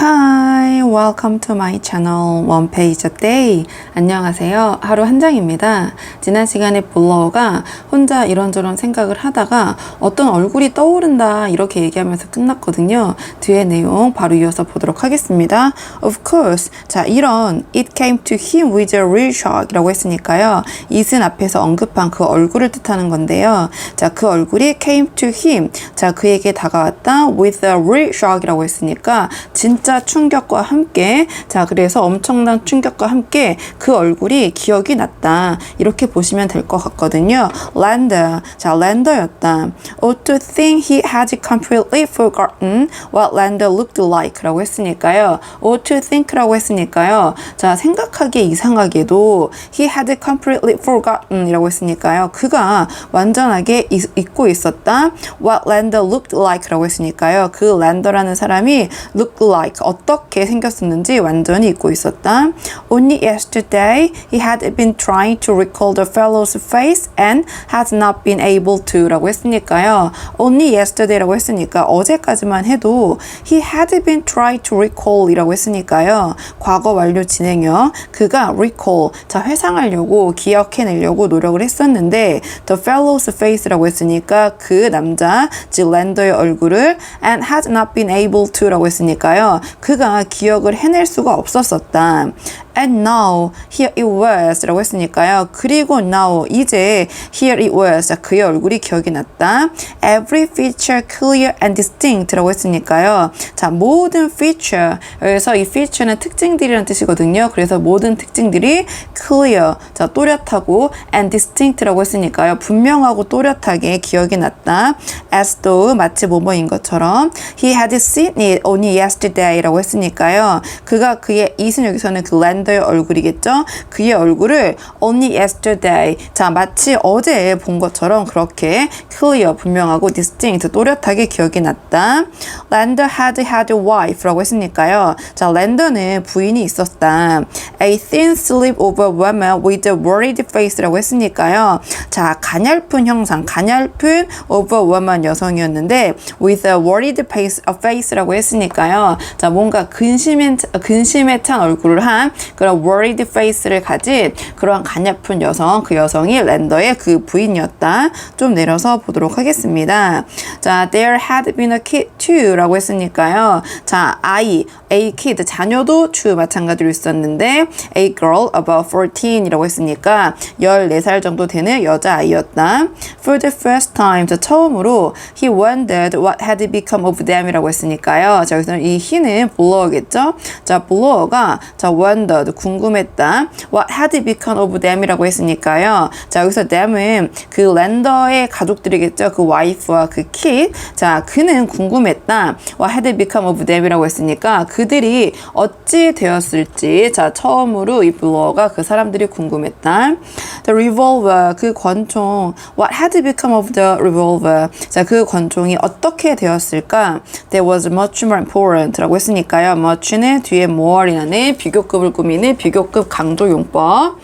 Hi, welcome to my channel One Page a Day. 안녕하세요. 하루 한 장입니다. 지난 시간에 블로거가 혼자 이런저런 생각을 하다가 어떤 얼굴이 떠오른다 이렇게 얘기하면서 끝났거든요. 뒤에 내용 바로 이어서 보도록 하겠습니다. Of course. 자, 이런 It came to him with a real shock 이라고 했으니까요. it은 앞에서 언급한 그 얼굴을 뜻하는 건데요. 자, 그 얼굴이 came to him. 자, 그에게 다가왔다 with a real shock 이라고 했으니까 진짜 충격과 함께, 자, 그래서 엄청난 충격과 함께 그 얼굴이 기억이 났다 이렇게 보시면 될 것 같거든요. Lander, 자, 랜더였다. Oh, to think he had completely forgotten what Lander looked like 라고 했으니까요. Oh, to think라고 했으니까요. 자, 생각하기에 이상하게도 he had completely forgotten 이라고 했으니까요. 그가 완전하게 잊고 있었다. What Lander looked like 라고 했으니까요. 그 랜더라는 사람이 looked like 어떻게 생겼었는지 완전히 잊고 있었다. Only yesterday he had been trying to recall the fellow's face and has not been able to 라고 했으니까요. Only yesterday라고 했으니까 어제까지만 해도 he had been trying to recall 이라고 했으니까요. 과거 완료 진행형 그가 recall 자 회상하려고 기억해내려고 노력을 했었는데 the fellow's face라고 했으니까 그 남자 즉 랜더의 얼굴을 and has not been able to 라고 했으니까요. 그가 기억을 해낼 수가 없었었다. And now, here it was 라고 했으니까요. 그리고 now, 이제 here it was 자, 그의 얼굴이 기억이 났다. Every feature clear and distinct 라고 했으니까요. 자, 모든 feature 그래서 이 feature는 특징들이라는 뜻이거든요. 그래서 모든 특징들이 clear 자, 또렷하고 and distinct 라고 했으니까요. 분명하고 또렷하게 기억이 났다. As though 마치 뭐뭐인 것처럼 he had seen it only yesterday 라고 했으니까요. 그가 그의 it은 여기서는 그 랜더의 얼굴이겠죠. 그의 얼굴을 only yesterday 자 마치 어제 본 것처럼 그렇게 clear 분명하고 distinct 또렷하게 기억이 났다. Lander had a wife 라고 했으니까요. 자 랜더는 부인이 있었다. A thin sleepover woman with a worried face 라고 했으니까요. 자 가냘픈 형상 가냘픈 over woman 여성이었는데 with a worried face라고 했으니까요. 자 뭔가 근심에 찬 얼굴을 한 그런 worried face를 가진 그러한 가냘픈 여성 그 여성이 랜더의 그 부인이었다. 좀 내려서 보도록 하겠습니다. 자 there had been a kid too 라고 했으니까요. 자 a kid 자녀도 too 마찬가지로 있었는데 a girl about 14 이라고 했으니까 14살 정도 되는 여자아이였다. For the first time 자 처음으로 he wondered what had become of them 이라고 했으니까요. 자 여기서는 이 he는 블로어겠죠. 자 블로어가 자 wondered 궁금했다. What had become of them 이라고 했으니까요. 자 여기서 them은 그 랜더의 가족들이겠죠. 그 와이프와 그 kid. 자 그는 궁금했다. What had become of them 이라고 했으니까 그들이 어찌 되었을지 자 처음으로 이 블로어가 그 사람들이 궁금했다. The revolver 그 권총 What had become of the revolver 자 그 권총이 어떻게 되었을까? That was much more important 라고 했으니까요. much는 뒤에 more이라는 비교급을 꾸미는 비교급 강조용법.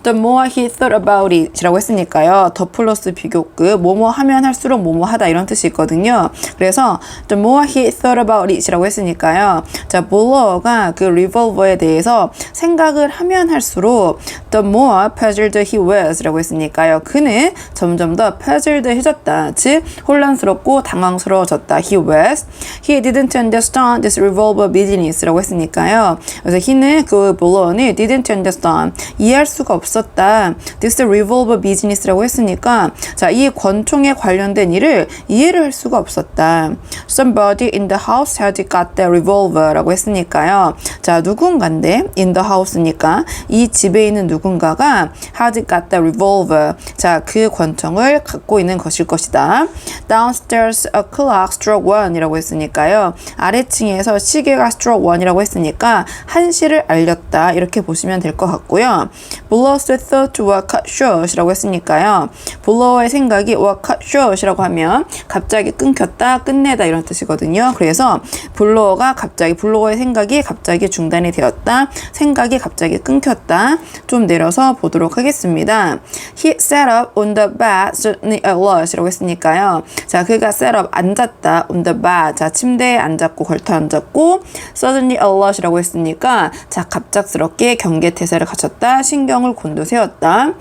The more he thought about it 라고 했으니까요. 더 플러스 비교급 뭐뭐 하면 할수록 뭐뭐 하다 이런 뜻이 있거든요. 그래서 the more he thought about it 라고 했으니까요. 자 블로어가 그 리볼버에 대해서 생각을 하면 할수록 the more puzzled he was 라고 했으니까요. 그는 점점 더 puzzled 해졌다. 즉 혼란스럽고 당황스러워졌다. He didn't understand this revolver business 라고 했으니까요. 그래서 he는 그 블로어는 didn't understand 이해할 수가 없었다. This revolver business라고 했으니까 자 이 권총에 관련된 일을 이해를 할 수가 없었다. Somebody in the house had got the revolver 라고 했으니까요. 자 누군가인데 in the house니까 이 집에 있는 누군가가 had got the revolver 자 그 권총을 갖고 있는 것일 것이다. Downstairs a clock struck 1 이라고 했으니까요. 아래층에서 시계가 struck 1이라고 했으니까 1시를 알렸다. 끊겼다 이렇게 보시면 될 것 같고요. Bullo's thought were cut short이라고 했으니까요. Bullo의 생각이 were cut short이라고 하면 갑자기 끊겼다, 끝내다 이런 뜻이거든요. 그래서 블로어의 생각이 갑자기 중단이 되었다, 생각이 갑자기 끊겼다. 좀 내려서 보도록 하겠습니다. He sat up on the bed suddenly alert이라고 했으니까요. 자, 그가 sat up 앉았다 on the bed. 자, 침대에 앉았고 걸터 앉았고 suddenly alert이라고 했으니까 자, 갑작스럽게 경계태세를 갖췄다, 신경을 곤두세웠다.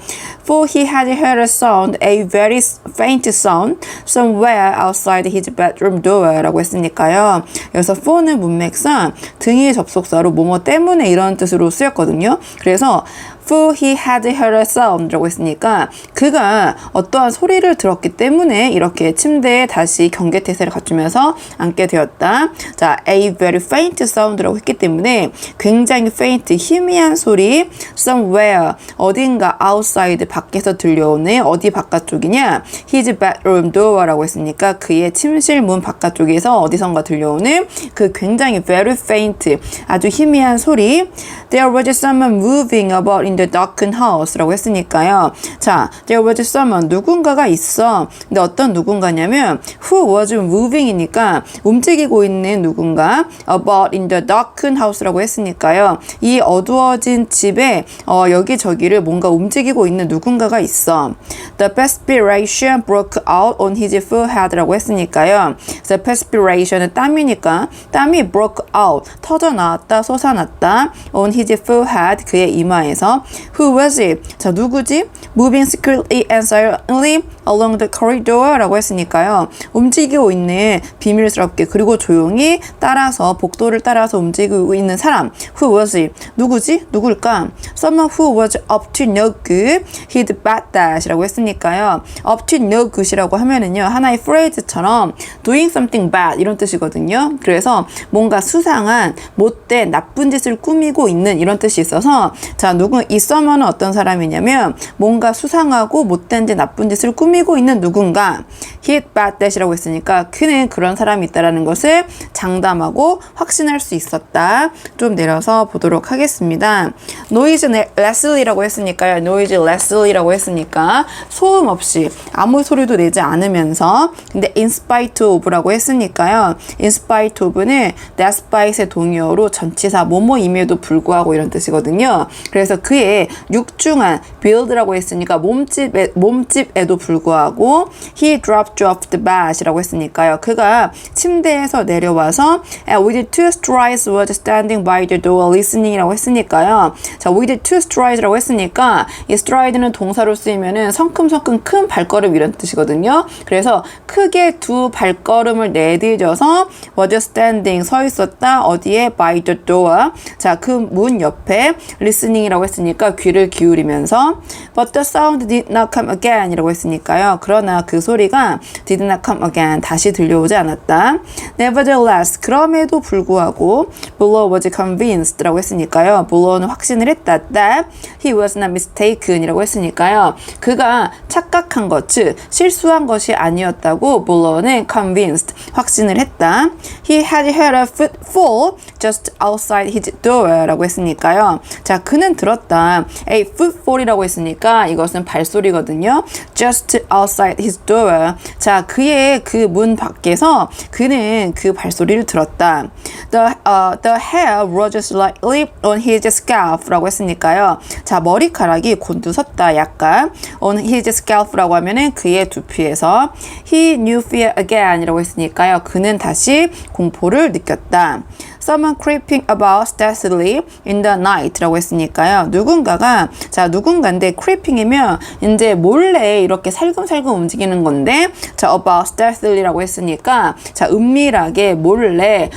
For he had heard a sound, a very faint sound somewhere outside his bedroom door라고 했으니까요. 여기서 for는 문맥상 등의 접속사로 뭐뭐 때문에 이런 뜻으로 쓰였거든요. 그래서 For he had heard a sound라고 했으니까 그가 어떠한 소리를 들었기 때문에 이렇게 침대에 다시 경계태세를 갖추면서 앉게 되었다. 자, a very faint sound라고 했기 때문에 굉장히 faint, 희미한 소리 somewhere, 어딘가 outside, 밖에서 들려오는 어디 바깥쪽이냐? his bedroom door라고 했으니까 그의 침실 문 바깥쪽에서 어디선가 들려오는 그 굉장히 very faint, 아주 희미한 소리. There was someone moving about in the darkened house라고 했으니까요. 자, there was someone, 누군가가 있어. 근데 어떤 누군가냐면 who was moving이니까 움직이고 있는 누군가, about in the darkened house라고 했으니까요. 이 어두워진 집에 여기저기를 뭔가 움직이고 있는 누군가가 있어. The perspiration broke out on his forehead라고 했으니까요. The perspiration은 땀이니까 땀이 broke out, 터져나왔다, 솟아났다. on his forehead, 그의 이마에서. Who was it? 자, 누구지? Moving secretly and silently along the corridor라고 했으니까요. 움직이고 있는, 비밀스럽게 그리고 조용히 따라서, 복도를 따라서 움직이고 있는 사람. Who was it? 누구지? 누굴까? Someone who was up to no good. He'd bad that이라고 했으니까요. up to no good이라고 하면은요, 하나의 phrase처럼 doing something bad 이런 뜻이거든요. 그래서 뭔가 수상한, 못된, 나쁜 짓을 꾸미고 있는 이런 뜻이 있어서, 자, 이 someone은 어떤 사람이냐면 뭔가 수상하고 못된 짓, 나쁜 짓을 꾸미고 있는 누군가. He'd bad that이라고 했으니까 그는 그런 사람이 있다라는 것을 장담하고 확신할 수 있었다. 좀 내려서 보도록 하겠습니다. noise lessly라고 했으니까요. noise lessly라고 했으니까 소음 없이 아무 소리도 내지 않으면서, 근데 in spite of라고 했으니까요. in spite of는 despite의 동의어로 전치사 뭐뭐임에도 불구하고 이런 뜻이거든요. 그래서 그의 육중한 build라고 했으니까 몸집에도 불구하고 he dropped off the bed이라고 했으니까요. 그가 침대에서 내려와서 with two strides was standing by the door listening이라고 했으니까요. 자, with two strides라고 했으니까 이 stride는 동사로 쓰이면은 성큼성큼 큰 발걸음 이런 뜻이거든요. 그래서 크게 두 발걸음을 내디뎌서 was standing, 서 있었다. 어디에? by the door. 자, 그 문 옆에 listening이라고 했으니까 귀를 기울이면서 but the sound did not come again 이라고 했으니까요. 그러나 그 소리가 did not come again, 다시 들려오지 않았다. Nevertheless, 그럼에도 불구하고 Bullough was convinced 라고 했으니까요. Bullow는 확신을 했다. That he was not mistaken 이라고 했으니까요. 그가 착각한 것, 즉 실수한 것이 아니었다고 Bullow는 convinced, 확신을 했다. He had heard a footfall just outside his door 라고 했으니까요. 자, 그는 들었다. A footfall이라고 했으니까 이것은 발소리거든요. Just outside his door. 자, 그의 그 문 밖에서 그는 그 발소리를 들었다. The hair rose slightly on his scalp라고 했으니까요. 자, 머리카락이 곤두섰다. 약간 on his scalp라고 하면은 그의 두피에서. He knew fear again 이라고 했으니까요. 그는 다시 공포를 느꼈다. Someone creeping about stealthily in the night라고 했으니까요. 누군가가, 자, 누군가인데 creeping이면 이제 몰래 이렇게 살금살금 움직이는 건데, 자, about stealthily,라고 했으니까, 자, 은밀하게 몰래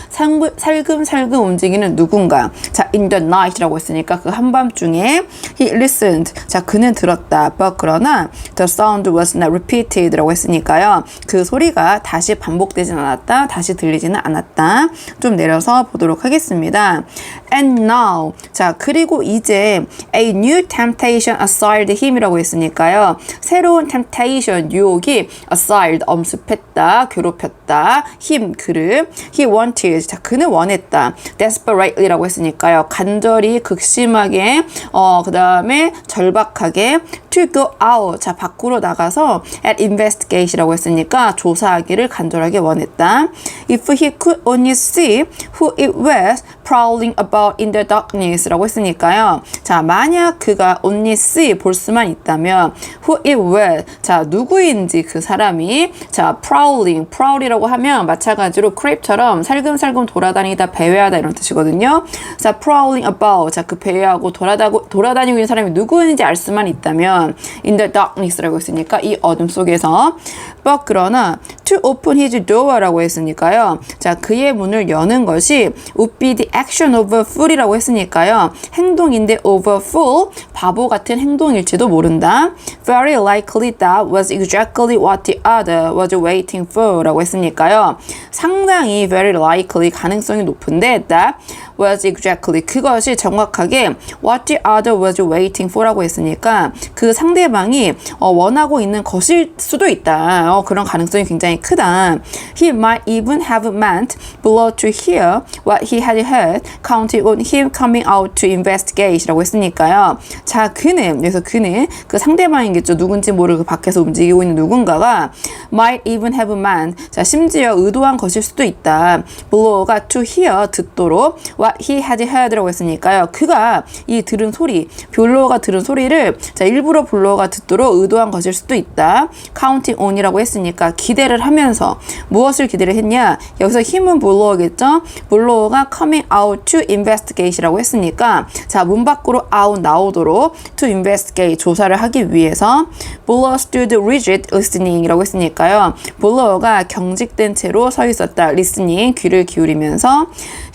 살금살금 움직이는 누군가. 자, in the night라고 했으니까 그 한밤중에 he listened. 자, 그는 들었다. But 그러나 the sound was not repeated라고 했으니까요. 그 소리가 다시 반복되진 않았다. 다시 들리지는 않았다. 좀 내려서 보도록 하겠습니다. And now, 자, 그리고 이제 a new temptation assailed him이라고 했으니까요. 새로운 temptation, 유혹이 assailed, 엄습했다, 괴롭혔다. 원했다. him, 그를. he wanted, 자, 그는 원했다. desperately라고 했으니까요. 간절히, 극심하게, 그 다음에 절박하게 to go out, 자, 밖으로 나가서 at investigate이라고 했으니까 조사하기를 간절하게 원했다. If he could only see who it was prowling about in the darkness라고 했으니까요. 자, 만약 그가 only see, 볼 수만 있다면 who it was, 자, 누구인지 그 사람이, 자, prowl이라고 하면 마찬가지로 creep처럼 살금살금 돌아다니다 배회하다 이런 뜻이거든요. 자, prowling about, 자, 그 배회하고 돌아다니고 있는 사람이 누구인지 알 수만 있다면 in the darkness라고 했으니까 이 어둠 속에서. but 그러나 to open his door라고 했으니까요. 자, 그의 문을 여는 것이 would be the action of a fool이라고 했으니까요. 행동인데 of a fool, 바보 같은 행동일지도 모른다. very likely that was exactly what the other was waiting for 라고 했으니까요. 상당히 very likely, 가능성이 높은데 that was exactly, 그것이 정확하게 what the other was waiting for 라고 했으니까 그 상대방이 원하고 있는 것일 수도 있다. 그런 가능성이 굉장히 크다. He might even have meant below to hear what he had heard, counting on him coming out to investigate 라고 했으니까요. 자, 그래서 그는 그 상대방이겠죠. 누군지 모르고 밖에서 움직이고 있는 누군가가 might even have meant, 자, 심지어 의도한 것일 수도 있다. below가 to hear, 듣도록 what he had heard 라고 했으니까요. 그가 이 들은 소리, 블로어가 들은 소리를, 자, 일부러 블로어가 듣도록 의도한 것일 수도 있다. counting on이라고 했으니까 기대를 하면서 무엇을 기대를 했냐? 여기서 힘은 블로어겠죠? 블로어가 coming out to investigate이라고 했으니까, 자, 문 밖으로 out, 나오도록 to investigate, 조사를 하기 위해서. blower stood rigid listening이라고 했으니까요. 블로어가 경직된 채로 서 있었다. listening, 귀를 기울이면서.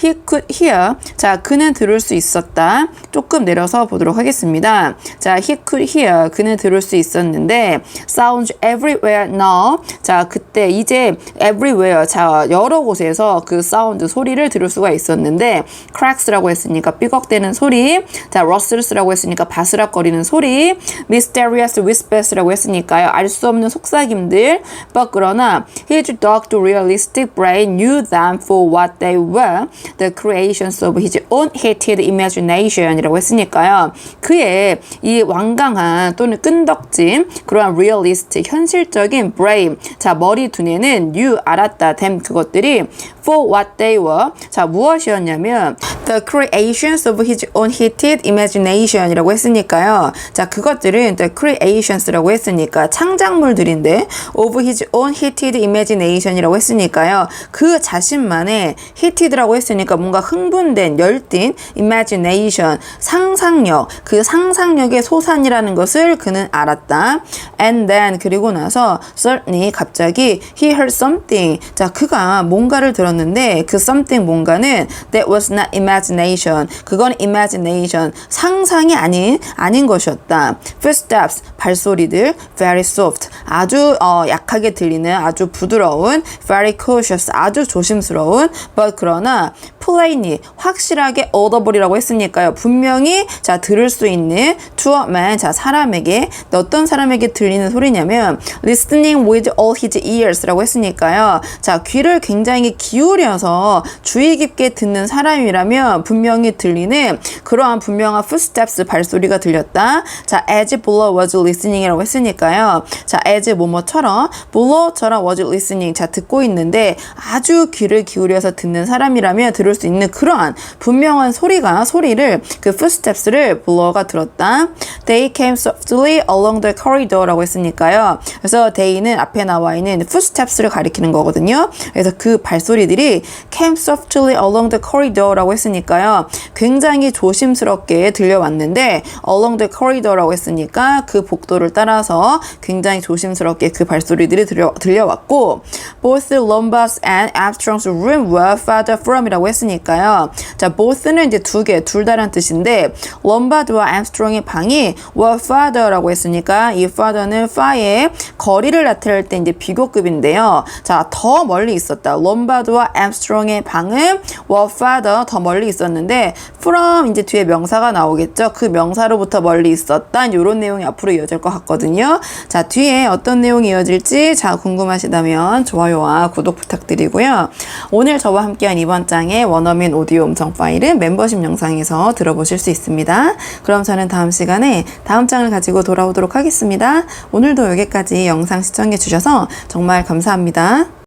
he could hear, 자, 그는 들을 수 있었다. 조금 내려서 보도록 하겠습니다. 자, he could hear, 그는 들을 수 있었는데 sounds everywhere now, 자, 그때 이제 everywhere, 자, 여러 곳에서 그 사운드, 소리를 들을 수가 있었는데 cracks라고 했으니까 삐걱대는 소리, 자, rustles라고 했으니까 바스락거리는 소리, mysterious whispers라고 했으니까요. 알 수 없는 속삭임들. but 그러나 his dark realistic brain knew them for what they were, the creations of his own heated imagination이라고 했으니까요. 그의 이 완강한 또는 끈덕진 그러한 realistic, 현실적인 brain, 자, 머리 두뇌는 knew, 알았다, them, 그것들이 for what they were, 자, 무엇이었냐면 the creations of his own heated imagination이라고 했으니까요. 자, 그것들은 the creations라고 했으니까 창작물들인데 of his own heated imagination이라고 했으니까요. 그 자신만의 heated라고 했으니까 뭔가 흥분된, 열띤 imagination, 상상력, 그 상상력의 소산이라는 것을 그는 알았다. and then, 그리고 나서 suddenly, 갑자기 he heard something, 자, 그가 뭔가를 들었는데 그 something, 뭔가는 that was not imagination, 그건 imagination, 상상이 아닌 것이었다. footsteps, 발소리들, very soft, 아주 약하게 들리는, 아주 부드러운, very cautious, 아주 조심스러운, but 그러나 plainly, 확실하게 audible이라고 했으니까요. 분명히, 자, 들을 수 있는 to a man, 자, 사람에게, 어떤 사람에게 들리는 소리냐면 listening with all his ears라고 했으니까요. 자, 귀를 굉장히 기울여서 주의 깊게 듣는 사람이라면 분명히 들리는 그러한 분명한 footsteps, 발소리가 들렸다. 자, as Buller was listening이라고 했으니까요. 자, as 뭐뭐처럼, Buller처럼 was listening, 자, 듣고 있는데 아주 귀를 기울여서 듣는 사람이라면 들을 수 있는 그러한 분명한 소리를, 그 footsteps를 Buller가 들었다. They came softly along the corridor라고 했으니까요. 그래서 they는 앞에 나와 있는 footsteps를 가리키는 거거든요. 그래서 그 발소리들이 came softly along the corridor라고 했으니까요. 굉장히 조심스럽게 들려왔는데 along the corridor라고 했으니까 그 복도를 따라서 굉장히 조심스럽게 그 발소리들이 들려왔고, both Lombard's and Armstrong's room were farther from이라고 했으니까요. 자, both는 이제 둘 다란 뜻인데 럼바드와 암스트롱의 방이 were farther라고 했으니까 이 farther는 far의 거리를 나타낼 때 이제 비교급인데요. 자, 더 멀리 있었다. 럼바드와 암스트롱의 방은 were farther, 더 멀리 멀리 있었는데 from 이제 뒤에 명사가 나오겠죠. 그 명사로부터 멀리 있었다. 이런 내용이 앞으로 이어질 것 같거든요. 자, 뒤에 어떤 내용이 이어질지 자 궁금하시다면 좋아요와 구독 부탁드리고요. 오늘 저와 함께한 이번 장의 원어민 오디오 음성 파일은 멤버십 영상에서 들어보실 수 있습니다. 그럼 저는 다음 시간에 다음 장을 가지고 돌아오도록 하겠습니다. 오늘도 여기까지 영상 시청해 주셔서 정말 감사합니다.